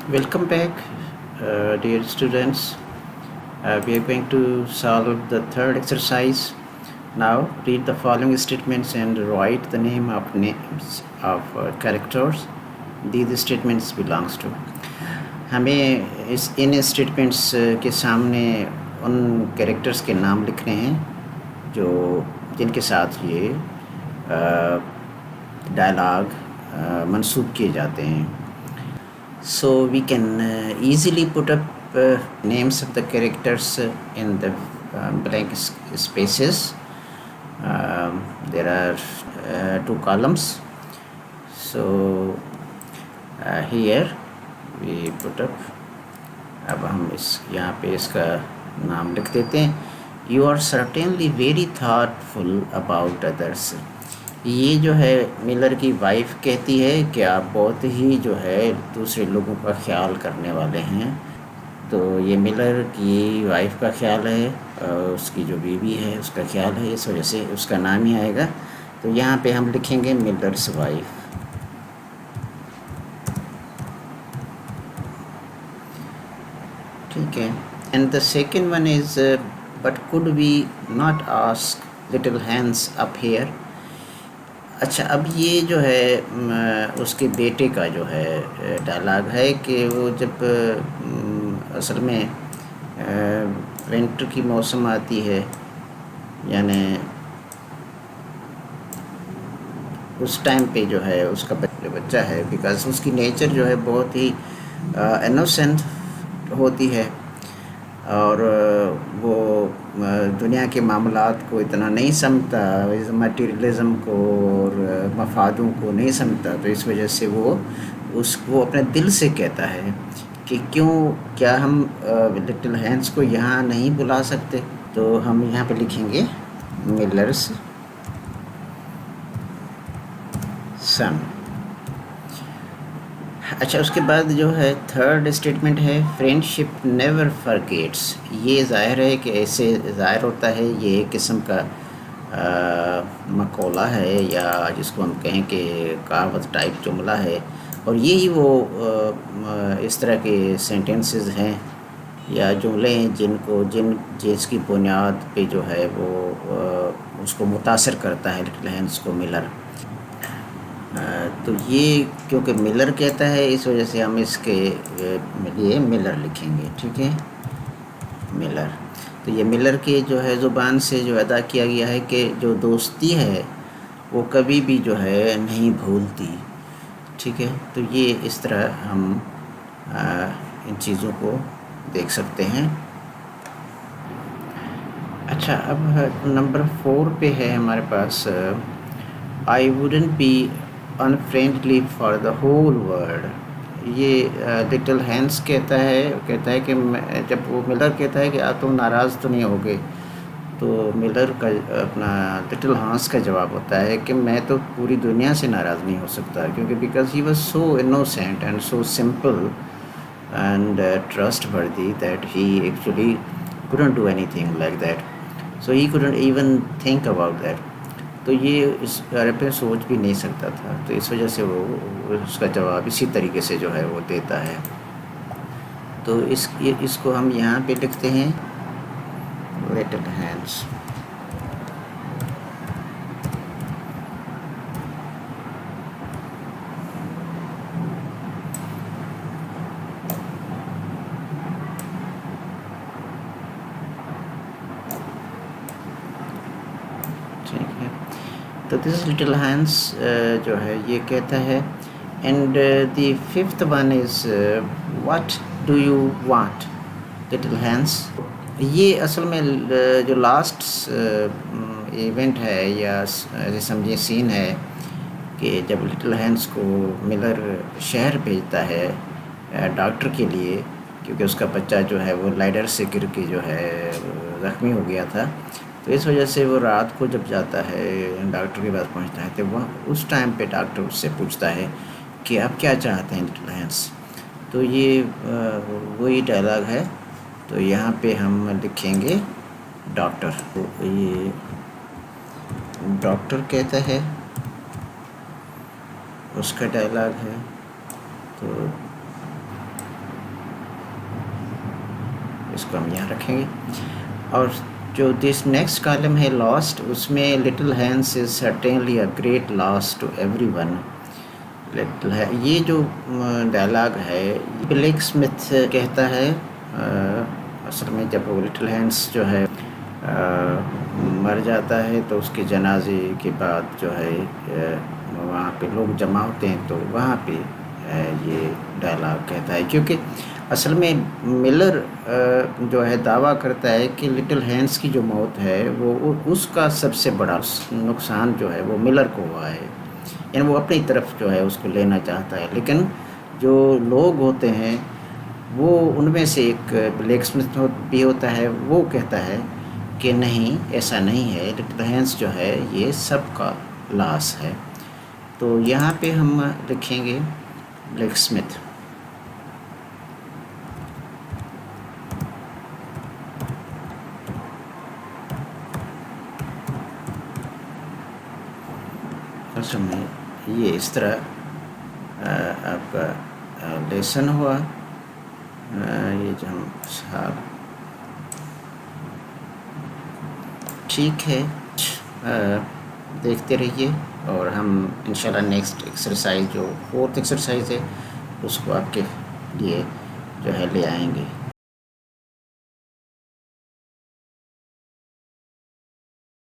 Welcome back, dear students. We are going to solve the third exercise. Now, read the following statements and write the names of characters these statements belongs to. हमें इन statements के सामने उन characters के नाम लिखने हैं जो जिनके साथ ये dialogue मंसूब किए जाते हैं. So we can easily put up names of the characters in the blank spaces. There are two columns. So here we put up. अब हम यहाँ पे इसका नाम लिख देते हैं. You are certainly very thoughtful about others. ये जो है मिलर की वाइफ कहती है कि आप बहुत ही जो है दूसरे लोगों का ख्याल करने वाले हैं. तो ये मिलर की वाइफ का ख्याल है, उसकी जो बीवी है उसका ख्याल है, इस वजह से उसका नाम ही आएगा. तो यहाँ पे हम लिखेंगे मिलर्स वाइफ. ठीक है. And the second one is but could we not ask little hands up here. अच्छा, अब ये जो है उसके बेटे का जो है डायलॉग है कि वो जब असल में विंटर की मौसम आती है, यानी उस टाइम पे जो है उसका बच्चा है, बिकॉज़ उसकी नेचर जो है बहुत ही इनोसेंट होती है और वो दुनिया के मामलात को इतना नहीं समझता, मटीरियलिज़म को और मफादों को नहीं समझता. तो इस वजह से वो अपने दिल से कहता है कि क्या हम लिटिल हैंड्स को यहाँ नहीं बुला सकते. तो हम यहाँ पे लिखेंगे मिलर्स सन. अच्छा, उसके बाद जो है थर्ड स्टेटमेंट है फ्रेंडशिप नेवर फॉरगेट्स. ये ज़ाहिर है कि ऐसे ज़ाहिर होता है ये एक किस्म का मकौला है या जिसको हम कहें कि कहावत टाइप जुमला है. और यही वो इस तरह के सेंटेंसेस हैं या जुमले हैं जिसकी बुनियाद पे जो है वो उसको मुतासर करता है लिटिल हैंड्स को मिलर. तो ये क्योंकि मिलर कहता है इस वजह से हम इसके लिए मिलर लिखेंगे. ठीक है, मिलर. तो ये मिलर के जो है ज़ुबान से जो अदा किया गया है कि जो दोस्ती है वो कभी भी जो है नहीं भूलती. ठीक है, तो ये इस तरह हम इन चीज़ों को देख सकते हैं. अच्छा, अब नंबर 4 पे है हमारे पास I wouldn't be unfriendly for the whole world. ये लिटिल हैंड्स कहता है कि जब वो मिलर कहता है कि आप तुम नाराज़ तो नहीं होगे, तो मिलर का अपना लिटिल हैंड्स का जवाब होता है कि मैं तो पूरी दुनिया से नाराज़ नहीं हो सकता, क्योंकि because he was so innocent and so simple and trustworthy that he actually couldn't do anything like that. So he couldn't even think about that. तो ये इस बारे पे सोच भी नहीं सकता था. तो इस वजह से वो उसका जवाब इसी तरीके से जो है वो देता है. तो इसको हम यहाँ पे लिखते हैं लिटिल हैंड्स. ठीक है, तो दिस इज लिटिल हैंड्स जो है ये कहता है. And the fifth one is what do you want little hands. ये असल में जो लास्ट इवेंट है या ऐसे समझिए सीन है कि जब लिटिल हैंड्स को मिलर शहर भेजता है डॉक्टर के लिए, क्योंकि उसका बच्चा जो है वो लाइडर से गिर के जो है ज़ख्मी हो गया था. तो इस वजह से वो रात को जब जाता है डॉक्टर के पास पहुंचता है तो वह उस टाइम पे डॉक्टर उससे पूछता है कि आप क्या चाहते हैं लिटिल हैंड्स. तो ये वही डायलॉग है. तो यहाँ पे हम लिखेंगे डॉक्टर. तो ये डॉक्टर कहता है, उसका डायलॉग है. तो इसको हम यहाँ रखेंगे। और जो दिस नेक्स्ट कॉलम है लॉस्ट, उसमें little Hans is certainly a great loss to everyone. Little है, ये जो डायलॉग है ब्लैक स्मिथ कहता है। असल में जब वो लिटिल हैंस जो है मर जाता है तो उसके जनाजे के बाद जो है वहाँ पे लोग जमा होते हैं, तो वहाँ पे ये डायलॉग कहता है, क्योंकि असल में मिलर जो है दावा करता है कि लिटिल हैंस की जो मौत है वो उसका सबसे बड़ा नुकसान जो है वो मिलर को हुआ है, यानी वो अपनी तरफ जो है उसको लेना चाहता है। लेकिन जो लोग होते हैं वो उनमें से एक ब्लैक स्मिथ भी होता है, वो कहता है कि नहीं, ऐसा नहीं है, लिटिल हैंस जो है ये सबका लॉस है। तो यहाँ पे हम लिखेंगे ब्लैक स्मिथ। असल में ये इस तरह आपका लेसन हुआ। ये जो हम साहब ठीक है, देखते रहिए और हम इंशाल्लाह नेक्स्ट एक्सरसाइज जो 4th एक्सरसाइज है उसको आपके लिए जो है ले आएंगे।